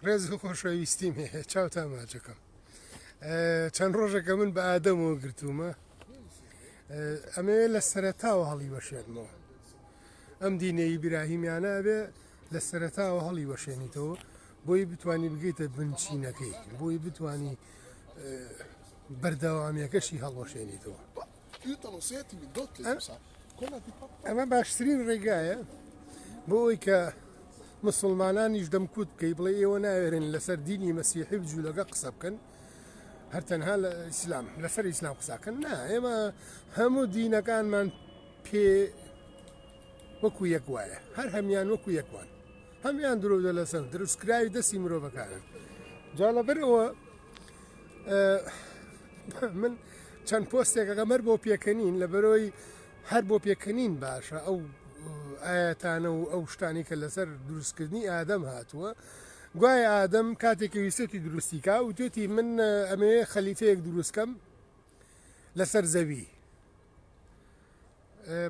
ڕێز خۆشەویستیم هەیە چاوتان ماچەکەم چەند ڕۆژێکە من بە ئادەمەوە گرتومە ئەمێ لە سەرەتاوە هەڵی وەشێنمەوە ئەم دینەی ئیبراهیمیانە بێ لە سەرەتاوە هەڵی وەشێنیتەوە بۆی بتوانی بگەیتە بنچینەکەی بۆی بتوانی بەردەوامیەکەشی هەڵوەشێنیتەوە ئەمە باشترین ڕێگایە بۆ ئەوی کە مسلمانانیش دەمکوت بکەی بڵێ ئێوە ناوێرن لەسەر دینی مەسیحی بجوولەکە قسە بکەن هەرتەنها لە ئیسلام لەسەر ئیسلام قساکەن نا ئێمە هەموو دینەکانمان پێ وەکو یەک وایە هەر هەمیان وەکو یەکوان هەمیان درۆدە لەسەر دروستکراوی دەستی مرۆڤەکانن جا لەبەرەوە من چەند پۆستێکەکە مەر بۆ پێکەنین لەبەرەوەی هەر بۆ پێکەنین باشە ئەو ئاەتانە و ئەو شتانی کە لەسەر دروستکردنی ئادەم هاتووە گوایە ئادەم کاتێکی ویسەتی دروستیکا و توێتی من ئەمێ خەلیفەیەک دروستکەم لەسەر زەوی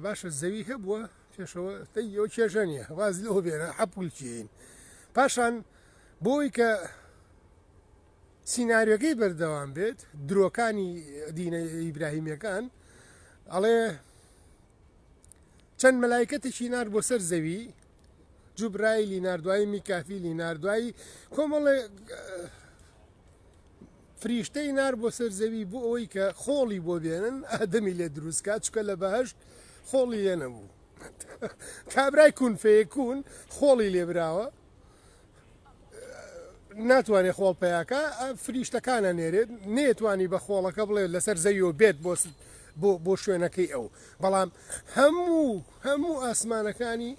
باشە زەوی هەبووە پێشەوە ئەو کێژە نیە واز لەوە بێنە حەپولچین پاشان بۆی کە سیناریۆکەی بەردەوام بێت درۆکانی دینە ئیبراهیمیەکان ئەڵێ چەند مەلایکەتێکی نار بۆ سەر زەوی جوبرایلی ناردوایی میکافیلی ناردوایی کۆمەڵێ فریشتەی نار بۆ سەر زەوی بۆ ئەوەی کە خۆڵی بۆ بێنن ئادەمی لێ دروستکات چکە لە بەهەشت خۆڵی لێ نەبوو کابرای کون فەیەکون خۆڵی لێبراوە ناتوانێت خۆڵ پەیاکە فریشتەکانە نێرێت نێتوانی بە خۆڵەکە بڵێ لەسەر زەویەوە بێت بۆ شوێنەکەی ئەو بەڵام هەموو ئاسمانەکانی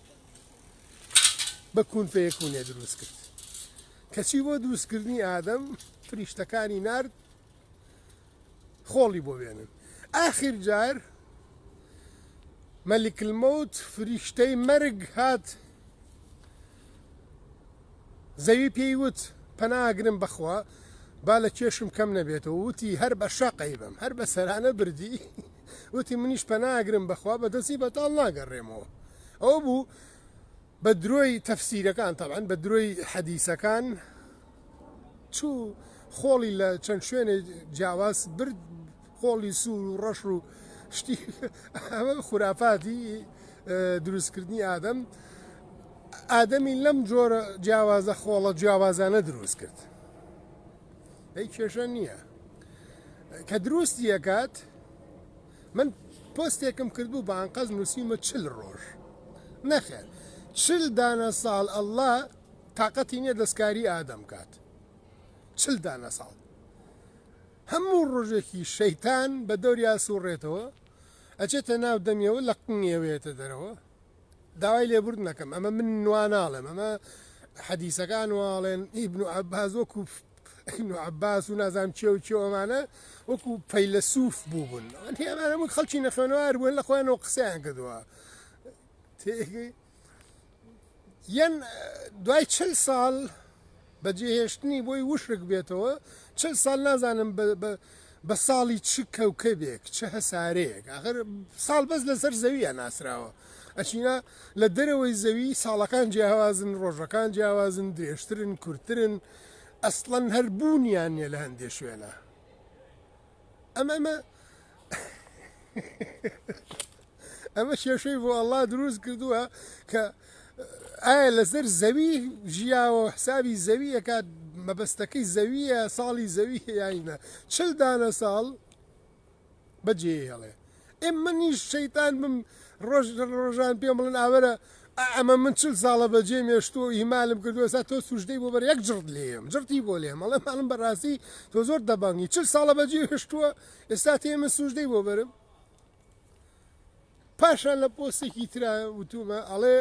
بە کون فەیەکونێ دروست کرد کەچی بۆ دروستکردنی ئادەم فریشتەکانی نارد خۆڵی بۆ بێنن ئاخر جار مەلیک المەوت فریشتەی مەرگ هات زەوی پێی وت پەناگرم بەخوا با لە کێشم کەم نەبێتەوە وتی هەر بە شەقەی بم هەر بە سەرانە بردی وتی منیش پەناگرم بەخوا بە دەستی بەتاڵ ناگەڕێمەوە ئەوە بوو بە درۆی تەفسیرەکان تەبعەن بە درۆی حەدیسەکان چوو خۆڵی لە چەند شوێنێ جیاواز برد خۆڵی سوور و ڕەش و شتی ئەمە خورافاتی دروستکردنی ئادەم ئادەمی لەم جۆرە جیاوازە خۆڵە جیاوازانە دروست کرد ئەی کێشە نییە کە دروستی ئەکات من پۆستێکم کردبوو بە ئەنقەز نووسیمە 40 ڕۆژ نەخێر 40 دانە ساڵ ئەڵڵا تااقەتی نییە دەستکاری ئادەم کات 40 دانە ساڵ هەموو ڕۆژێکی شەیتان بە دەوریا سوڕێتەوە ئەچێتە ناو دەمیەوە لە قنگێوێتە دەرەوە داوای لێبورد نەکەم ئەمە من نواناڵێم ئەمە حەدیسەکان واڵێن ئیبن عەباس وەکو ئیبن عەباس و نازانم چێ و چێ ئەمانە وەکو فەیلسوف بووبوون ئەمانە من خەڵکی نەخوێنەوار بوون لە خۆیانەوە قسەیان کردووە یەن دوای 40 ساڵ بەجێهێشتنی بۆی وشک بێتەوە 40 ساڵ نازانم بە ساڵی چ کەوکەبێک چه هەسارەیەک ئاخر ساڵ بەس لەسەر زەویە ناسراوە ئەچینە لە دەرەوەی زەوی ساڵەکان جیاوازن ڕۆژەکان جیاوازن درێژترن کورتترن ئەسڵەن هەر بوونیان نیە لە هەندێک شوێنە ئەمە کێشەی بۆ ئەڵڵا دروست کردووە کە ئایا لەسەر زەوی ژیاوە حسابی زەوی ئەکات مەبەستەکەی زەویە ساڵی زەوی یاینە 40 دانە ساڵ بەجێ هەڵێ ئێمە نیش شەیتان بم ڕۆژان پێم بڵێن ئاوەرە ئەمە من 40 ساڵە بەجێ مێشتۆ هیمالم کردووە سا تۆ سوژدەی بۆ بەر یەک جرد لێم جرتی بۆ لێم ئەڵێ ماڵم بەڕاستی تۆ زۆر دەبانگی 40 ساڵە بەجێ هێشتووە ئێستا تێمە سوژدەی بۆ بەرم پاشان لە پۆستێکی ترا وتومە ئەڵێ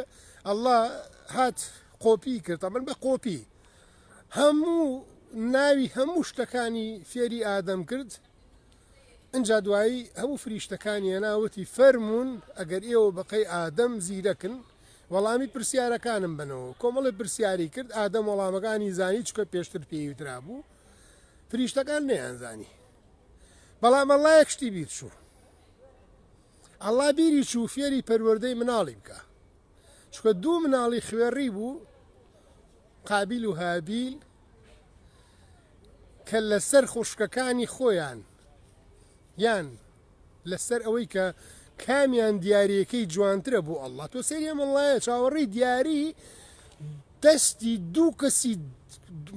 ئەڵڵا هات قۆپی کرد من بە قۆپی هەموو ناوی هەموو شتەکانی فێری ئادەم کرد ئەجا دوایی هەموو فریشتەکانی هێناوەتی فەرمونون ئەگەر ئێوە بەقەی ئادەم زیرەکن وەڵامی پرسیارەکانم بنەوە کۆمەڵی پرسیاری کرد ئادەم وەڵامەکانی زانی چکە پێشتر پێویترا بوو فریشتەکان نەیانزانی بەڵام ئەڵڵا یەک شتی بیر چوو ئەڵڵا بیری چوو فێری پەروەردەی مناڵی بکە چکە دوو مناڵی خوێڕی بوو قابیل و هابیل کە لەسەر خوشکەکانی خۆیان یان لەسەر ئەوەی کە کامیان دیارەکەی جوانترە بۆ ئەڵڵا تۆ سەریە مڵایە چاوەڕی دیاری دەستی دوو کەسی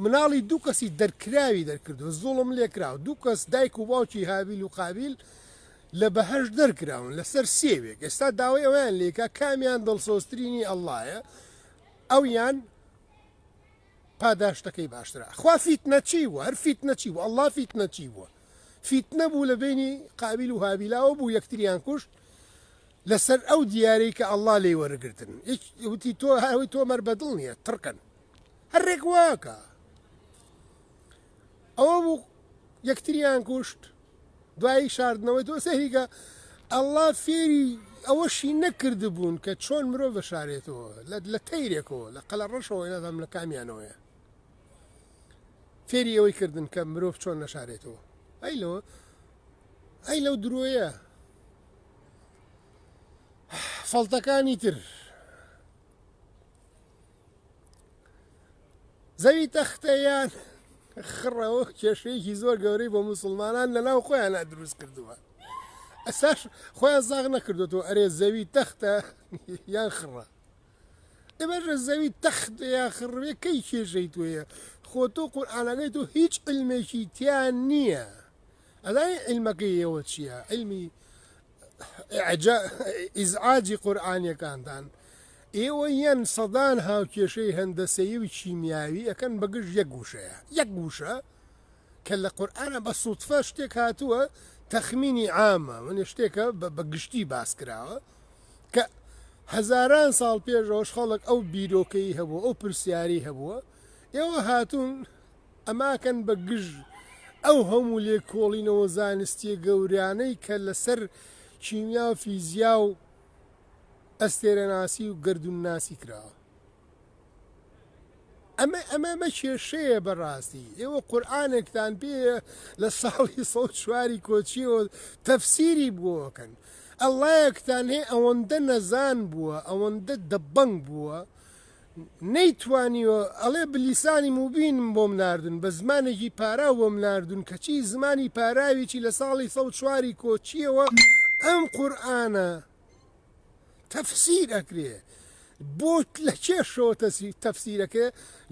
مناڵی دوو کەسی دەرکراوی دەرکردو زوڵم لێکراوە دوو کەس دایک و باوکی هابیل و قابیل لە بەهەش دەرکراون لەسەر سێوێک ئێستا داوای ئەویان لێکە کامیان دڵسۆسترینی ئەڵڵایە ئەویان پاداشتەکەی باشترە خوا فیتنەچی وە هەر فیتنەچی وە ئەڵڵا فیتنەچی وە فیتنە بوو لە بینی قابیل و هابیلاوە بوو یەکتریان کوشت لەسەر ئەو دیارەی کە ئەڵڵا لێی وەرەگرتن وتی تۆ هەوی تۆ مەر بەدڵ نییە تڕکەن هەرێک واکە ئەوە بوو یەکتریان کوشت دوایی شاردنەوەی تۆ سەریکە ئەڵڵا فێری ئەوەشی نەکرد بوون کە چۆن مرۆڤ بەشارێتەوە لە تەیرێکەوە لە قەلە ڕەشەوە نەدەم لە کامیانەوەیە فێری ئەوەی کردن کە مرۆڤ چۆن نەشارێتەوە ئەی لەو درۆیە فەڵتەکانی تر زەوی تەختەیان خڕەوە کێشەیەکی زۆر گەورەی بۆ موسڵمانان لەناو خۆیان دروست کردووە ئەساش خۆیان زاغ نەکردوەوە ئەرێ زەوی تەختە یان خڕە ئێمەژە زەوی تەخت یان خڕوێ کەی کێشەی توێیە خۆ تۆ قورئانەکەی تۆ هیچ علمێکی تیان نییە ئەدای علمەکەی ئێوە چییە علمی ئیزعاجی قورئانیەکانتان ئێوە یەن سەدان هاوکێشەی هەندەسەیی و کیمیاوی ئەکەن بەگشت یەک گوشەیە یەک گوشە کە لە قورئانە بە سوودفە شتێک هاتووە تەخمینی عامە من شتێکە بە گشتی باس کراوە کە هەزاران ساڵ پێشەوەش خەڵک ئەو بیرۆکەی هەبوو ئەو پرسیاری هەبووە ئێوە هاتوون ئەماکەن بە گژ ئەو هەموو لێ کۆڵینەوە زانستیە گەورانەی کە لەسەر کیمیا و فیزیا و ئەستێرەناسی و گەردونناسی کراوە ئەمە کێشەیە بەڕاستی ئێوە قورئانێکتان پێ لە ساڵی ١٠ کۆچیەوە تەفسیری بووەکەن ئەڵڵایەکتان هەیە ئەوەندە نەزان بووە ئەوەندە دەبەنگ بووە نەیتوانیوە ئەڵێ بلیسانی موبینم بۆم ناردن بە زمانێکی پارا بۆم ناردون کەچی زمانی پاراویی لە ساڵی ١٠ کۆچیەوە ئەم قورئانە تەفسیر ئەکرێ بۆ لە کێشەوە تەفسیرەکە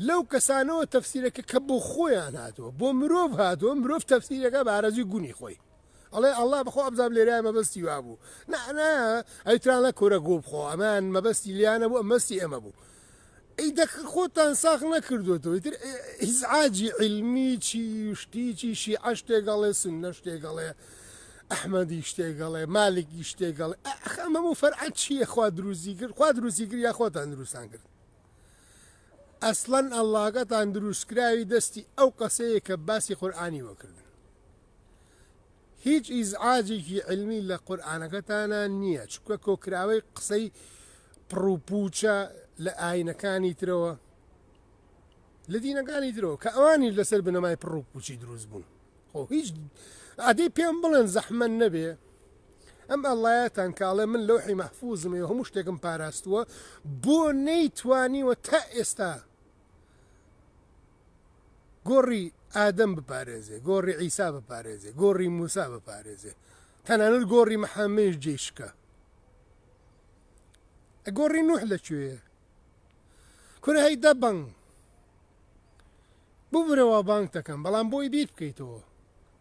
لەو کەسانەوە تەفسیرەکە کە بۆ خۆیان هاتووە بۆ مرۆڤ هاتووە مرۆڤ تەفسیرەکە بە ئارەزوی گونی خۆی ئەڵێ ئەڵڵا بەخۆ ئەبزاب لێرای مەبەستی وا بوو نەنا ئەیتران لە کۆرە گۆ بخۆ ئەمان مەبەستی لیانە بوو ئەمەستی ئەمە بوو ئەی خۆتان ساغ نەکردوێتەوە تر ئیزعاجی علمی چی شتی چی شیعە شتێگەڵێ سوننە شتێگەڵێ ئەحمەدی شتێگەڵێ مالکی شتێگەڵێ ئەمە و فەرعەت چییە خوا دروستی کرد خوا دروستی کرد یا خۆتان دروستان کرد ئەسڵەن ئەڵڵاکەتان دروستکراوی دەستی ئەو قەسەیە کە باسی قورئانی وەکردن هیچ ئیزعاجێکی علمی لە قورئانەکەتانە نییە چونکە کۆکراوەی قسەی پڕوپوچە لە ئاینەکانی ترەوە لە دینەکانی ترەوە کە ئەوانی لەسەر بنەمای پڕوپوچی دروست بوون خۆ هیچ ئادەی پێم بڵێن زەحمەت نەبێ ئەم ئەڵڵایەتان کاڵێ من لەوحی مەحفوظمێ هەموو شتێکم پاراستووە بۆ نەیتوانیوە تا ئێستا گۆڕی ئادەم بپارێزێ گۆڕی عیسا بپارێزێ گۆڕی موسا بپارێزێ تەنانەت گۆڕی محەممەدش جێشکە گۆڕی نوح لەکوێیە کورە هەی دەبەنگ ببرەوە بانگ دەکەم بەڵام بۆی بیر بکەیتەوە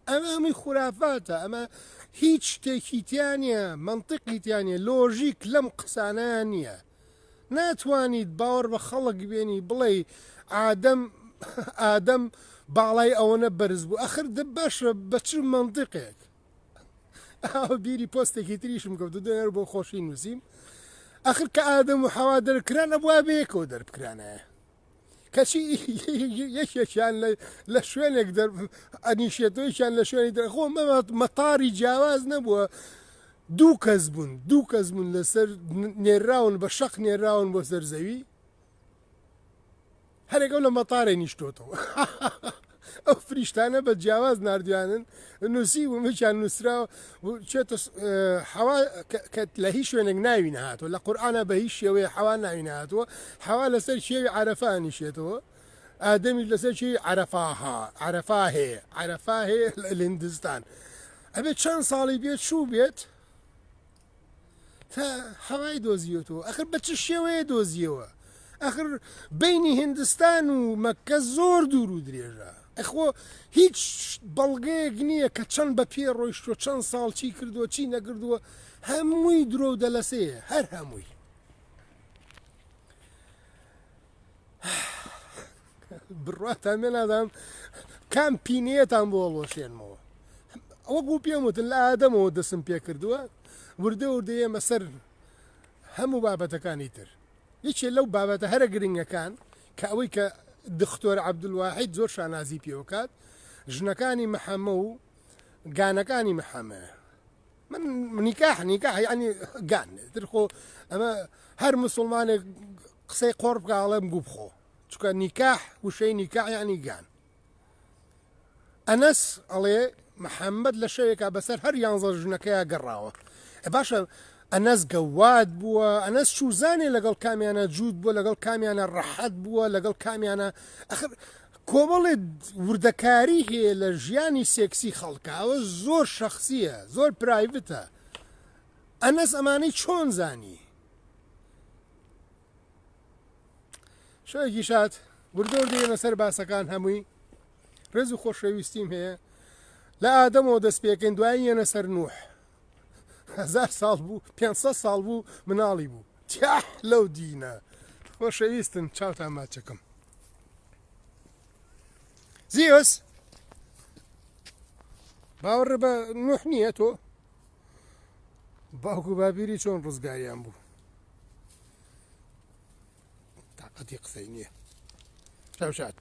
ئەمە هەمووی خورافاتە ئەمە هیچ شتێکی تیانە منطقی تیانە لۆژیک لەم قسانیان نییە ناتوانیت باوەڕ بە خەڵک بێنی بڵێ ئادەم باڵای ئەوەنە بەرز بوو ئەخر باشە بە چ منطقێک بیری پۆستێکی تریشم کەوتو دێنەر بۆ خۆشی نووسیم ئەخر کە ئادەم و حەوا دەرکران ئەبوا بەیەکەوە دەربکرانایە کەچی یەکێکیان لە شوێنێک ئەنیشێتەوەیشان لە شوێنی دەرخۆ مەتاری جیاواز نەبووە دوو کەس بوون لەسەر نێراون بە شەق نێراون بۆ سەرزەوی هەرێکەو لە مەتارێ نیشتۆتەوە ئەو فریشتانە بە جیاواز نردویانن نووسی و مچیان نووسراوە چێتە حەوا لە هیچ شوێنێک ناوی نهاتەوە لە قورئانە بە هیچ شێوەیە حەوا ناوی نهاتووە حەوا لەسەر شێوی عەرەفە ئەنیشێتەوە ئادەمی لەسەر چی عرەفا هەیە لە هیندستان ئەبێت چەند ساڵی بێت چوو بێت تا هەوای دۆزیەوە ئەخر بە چ شێوەیە دۆزیەوە ئەخر بینی هیندستان و مەکە زۆر دوور و درێژە ئەخۆ هیچ بەڵگەیەک نییە کە چەند بە پێ ڕۆیشتۆ چەند ساڵ چی کردووە چی نەکردووە هەمووی درۆ و دەلەسەیە هەر هەمووی بڕاتان مێ نادام کام پینەیەتان بۆ هەڵۆشێنمەوە ئەوە بوو پێم وتن لە ئادەمەوە دەسم پێ کردووە وردە ئێمە سەر هەموو بابەتەکانی تر یەکێ لەو بابەتە هەرە گرنگەکان کە ئەوەی کە دکتۆر عەبدولواحید زۆر شانازی پێوەکات ژنەکانی محەممە و گانەکانی محەممەیە من نیکاح ینی گان ترخۆ ئەمە هەر مسلمانێک قسەی قۆڕ بگاڵێم گوو بخۆ چکە نیکاح وشەی نیکاح ینی گان ئەنەس ئەڵێ محەممەد لە شەوێکا بەسەر هەر 11 ژنەکەیە گەڕاوە باشە ئەنەس گەواد بووە ئەنەس چوزانێ لەگەڵ کامیانە جوود بووە لەگەڵ کامیانە ڕەحەت بووە لەگەڵ کامیانە ئەخر کۆمەڵێ وردەکاری هەیە لە ژیانی سێکسی خەڵکاوە زۆر شەخصیە زۆر پرایڤتە ئەنەس ئەمانەی چۆن زانی شەوێکی شات وردە دێنە سەر باسەکان هەمووی ڕێز و خۆشەویستیم هەیە لە ئادەمەوە دەست پێکەین دوایی یەنە سەر نوح 1000 ساڵ بوو 500 ساڵ بوو مناڵی بوو تیاح لەو دینە خۆشەویستن چاوتان ماچەکەم زیۆس باوەڕ بە نوح نییە تۆ باوکو بابیری چۆن ڕزگاریان بوو تاقەتی قسەی نییە چاوشات